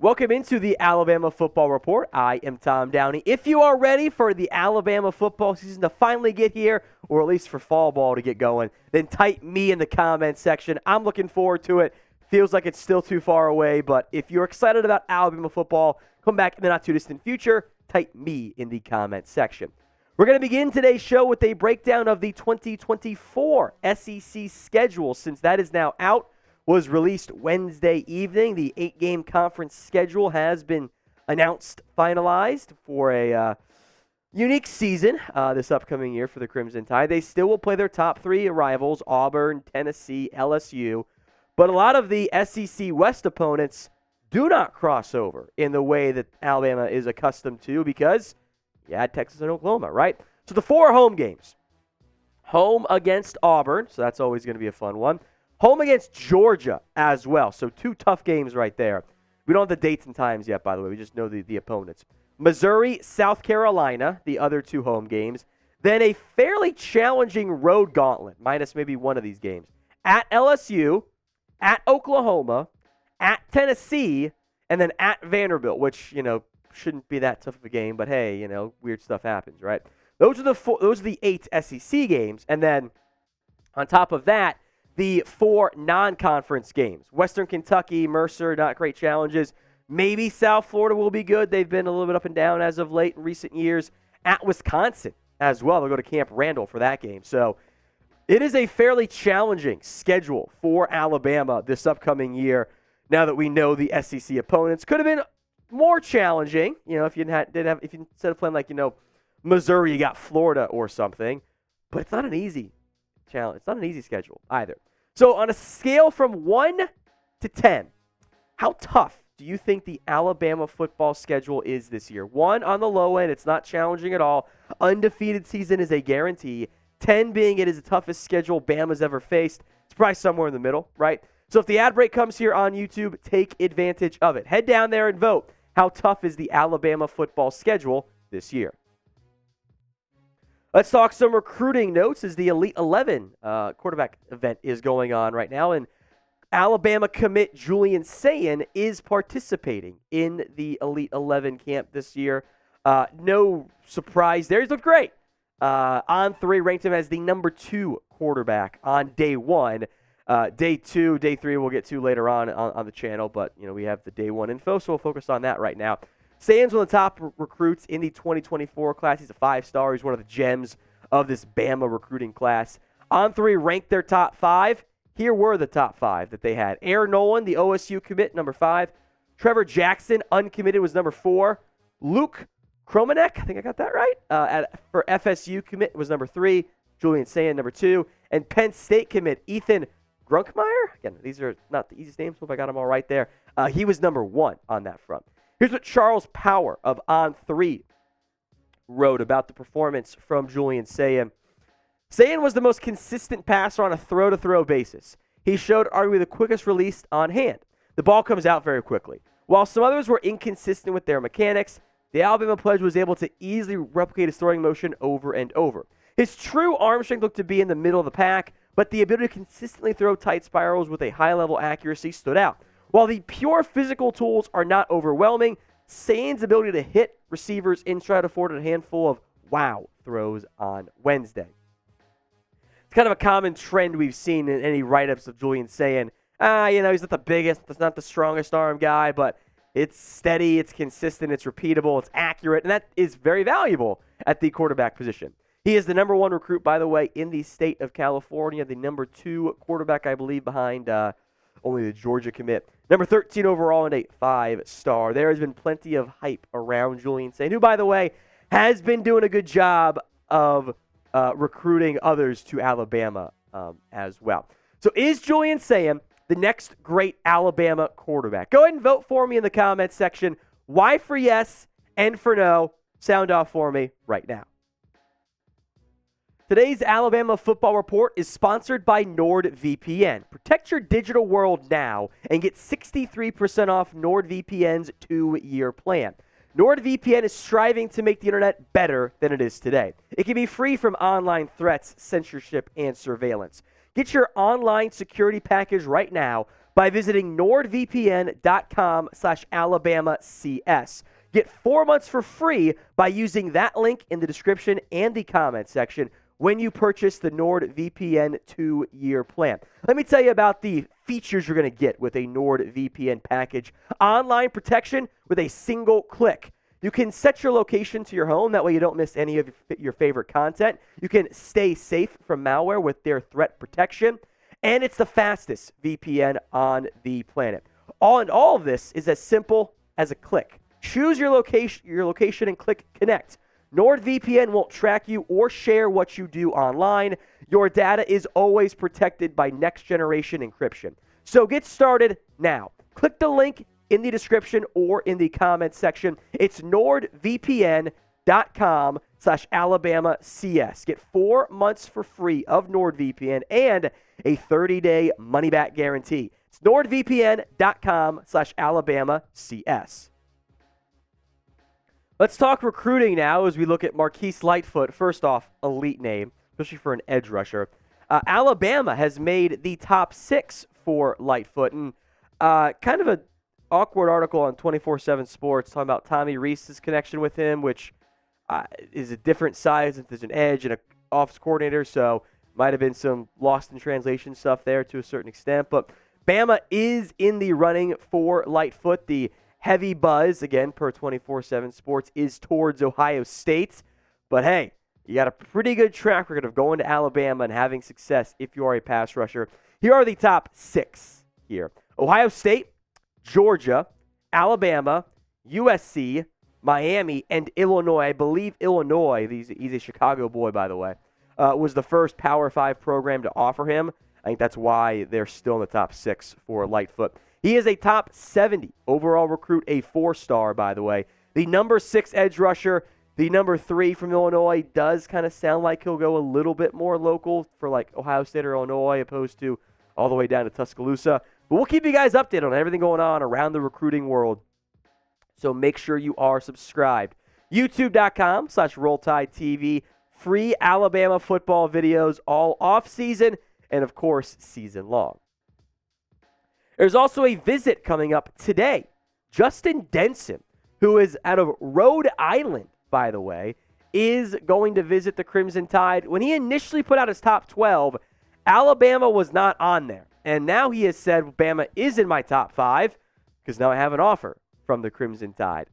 Welcome into the Alabama Football Report. I am Tom Downey. If you are ready for the Alabama football season to finally get here, or at least for fall ball to get going, then type me in the comments section. I'm looking forward to it. Feels like it's still too far away, but if you're excited about Alabama football, come back in the not-too-distant future, type me in the comments section. We're going to begin today's show with a breakdown of the 2024 SEC schedule, since that is now out. Was released Wednesday evening. The 8-game conference schedule has been announced, finalized for a unique season this upcoming year for the Crimson Tide. They still will play their top three rivals, Auburn, Tennessee, LSU, but a lot of the SEC West opponents do not cross over in the way that Alabama is accustomed to because you had Texas and Oklahoma, right? So the 4 home games. Home against Auburn, so that's always going to be a fun one. Home against Georgia as well. So 2 tough games right there. We don't have the dates and times yet, by the way. We just know the opponents. Missouri, South Carolina, the other 2 home games. Then a fairly challenging road gauntlet, minus maybe one of these games. At LSU, at Oklahoma, at Tennessee, and then at Vanderbilt, which, shouldn't be that tough of a game. But, hey, weird stuff happens, right? Those are the 8 SEC games. And then on top of that, the 4 non-conference games. Western Kentucky, Mercer, not great challenges. Maybe South Florida will be good. They've been a little bit up and down as of late in recent years. At Wisconsin as well. They'll go to Camp Randall for that game. So it is a fairly challenging schedule for Alabama this upcoming year now that we know the SEC opponents. Could have been more challenging, if you instead of playing Missouri, you got Florida or something. But it's not an easy challenge. It's not an easy schedule either. So on a scale from 1 to 10, how tough do you think the Alabama football schedule is this year? 1 on the low end, it's not challenging at all. Undefeated season is a guarantee. 10 being it is the toughest schedule Bama's ever faced. It's probably somewhere in the middle, right? So if the ad break comes here on YouTube, take advantage of it. Head down there and vote. How tough is the Alabama football schedule this year? Let's talk some recruiting notes as the Elite 11 quarterback event is going on right now. And Alabama commit Julian Sayin is participating in the Elite 11 camp this year. No surprise there. He's looked great. On3 ranked him as the number 2 quarterback on day 1. Day 2, day 3 we'll get to later on the channel. But, we have the day 1 info, so we'll focus on that right now. Sayin's one of the top recruits in the 2024 class. He's a 5-star. He's one of the gems of this Bama recruiting class. On3 ranked their top 5. Here were the top 5 that they had. Aaron Nolan, the OSU commit, number 5. Trevor Jackson, uncommitted, was number 4. Luke Kromanek, I think I got that right, for FSU commit was number 3. Julian Sayin, number 2. And Penn State commit, Ethan Grunkmeyer. Again, these are not the easiest names. Hope I got them all right there. He was number 1 on that front. Here's what Charles Power of On3 wrote about the performance from Julian Sayin. Sayin was the most consistent passer on a throw-to-throw basis. He showed arguably the quickest release on hand. The ball comes out very quickly. While some others were inconsistent with their mechanics, the Alabama pledge was able to easily replicate his throwing motion over and over. His true arm strength looked to be in the middle of the pack, but the ability to consistently throw tight spirals with a high-level accuracy stood out. While the pure physical tools are not overwhelming, Sayin's ability to hit receivers in stride afforded a handful of wow throws on Wednesday. It's kind of a common trend we've seen in any write-ups of Julian Sayin. He's not the biggest, he's not the strongest arm guy, but it's steady, it's consistent, it's repeatable, it's accurate, and that is very valuable at the quarterback position. He is the number 1 recruit, by the way, in the state of California, the number 2 quarterback, I believe, behind only the Georgia commit. Number 13 overall and a 5-star. There has been plenty of hype around Julian Sayin, who, by the way, has been doing a good job of recruiting others to Alabama as well. So is Julian Sayin the next great Alabama quarterback? Go ahead and vote for me in the comments section. Y for yes and for no. Sound off for me right now. Today's Alabama Football Report is sponsored by NordVPN. Protect your digital world now and get 63% off NordVPN's 2-year plan. NordVPN is striving to make the internet better than it is today. It can be free from online threats, censorship, and surveillance. Get your online security package right now by visiting nordvpn.com/AlabamaCS. Get 4 months for free by using that link in the description and the comment section when you purchase the NordVPN 2-year plan. Let me tell you about the features you're going to get with a NordVPN package. Online protection with a single click. You can set your location to your home. That way you don't miss any of your favorite content. You can stay safe from malware with their threat protection. And it's the fastest VPN on the planet. All of this is as simple as a click. Choose your location and click connect. NordVPN won't track you or share what you do online. Your data is always protected by next-generation encryption. So get started now. Click the link in the description or in the comments section. It's nordvpn.com/AlabamaCS. Get 4 months for free of NordVPN and a 30-day money-back guarantee. It's nordvpn.com/AlabamaCS. Let's talk recruiting now as we look at Marquise Lightfoot. First off, elite name, especially for an edge rusher. Alabama has made the top 6 for Lightfoot. And kind of an awkward article on 24/7 Sports talking about Tommy Reese's connection with him, which is a different size. There's an edge and an office coordinator, so might have been some lost in translation stuff there to a certain extent. But Bama is in the running for Lightfoot. The heavy buzz, again, per 24/7 Sports, is towards Ohio State. But hey, you got a pretty good track record of going to Alabama and having success if you are a pass rusher. Here are the top 6 here. Ohio State, Georgia, Alabama, USC, Miami, and Illinois. I believe Illinois, he's a Chicago boy, by the way, was the first Power 5 program to offer him. I think that's why they're still in the top 6 for Lightfoot. He is a top 70 overall recruit, a 4-star, by the way. The number 6 edge rusher, the number 3 from Illinois, does kind of sound like he'll go a little bit more local for like Ohio State or Illinois, opposed to all the way down to Tuscaloosa. But we'll keep you guys updated on everything going on around the recruiting world. So make sure you are subscribed. YouTube.com/RollTideTV. Free Alabama football videos all off-season and, of course, season-long. There's also a visit coming up today. Justin Denson, who is out of Rhode Island, by the way, is going to visit the Crimson Tide. When he initially put out his top 12, Alabama was not on there. And now he has said, Bama is in my top 5 because now I have an offer from the Crimson Tide.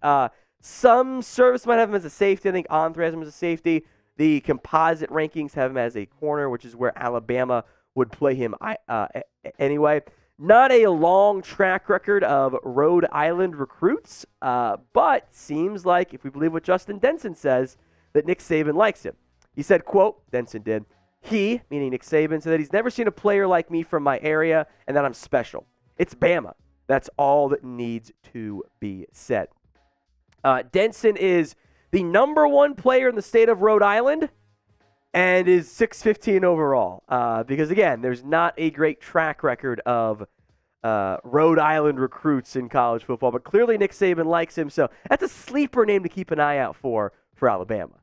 Some service might have him as a safety. I think On3 has him as a safety. The composite rankings have him as a corner, which is where Alabama would play him anyway. Not a long track record of Rhode Island recruits, but seems like, if we believe what Justin Denson says, that Nick Saban likes him. He said, quote, Denson did, he, meaning Nick Saban, said that he's never seen a player like me from my area and that I'm special. It's Bama. That's all that needs to be said. Denson is the number 1 player in the state of Rhode Island and is 6'15" overall. Because, again, there's not a great track record of Rhode Island recruits in college football. But clearly Nick Saban likes him, so that's a sleeper name to keep an eye out for Alabama.